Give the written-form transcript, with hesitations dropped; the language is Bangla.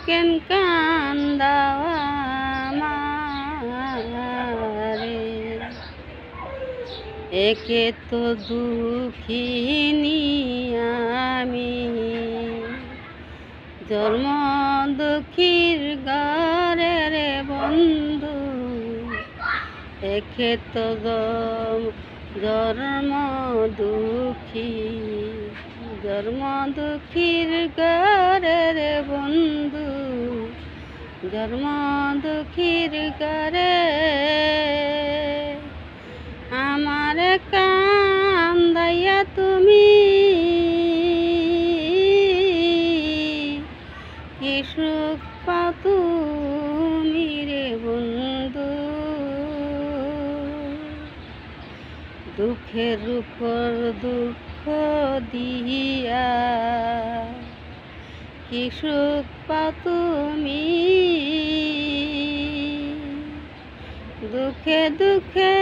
কেন কান্দাও আমারে, একে তো দুঃখিনী আমি, জন্ম দুঃখীর ঘরের বন্ধু, একে তো জন্ম দুঃখী, জন্ম দুঃখীর ঘরের বন্ধু, জন্ম দুঃখীর ঘরে আমার কান্দাইয়া তুমি কি সুখ পাও তুমি রে বন্ধু, দুঃখের উপর দুঃখ দিয়া কি সুখ পাও তুমি, দুঃখে দুঃখে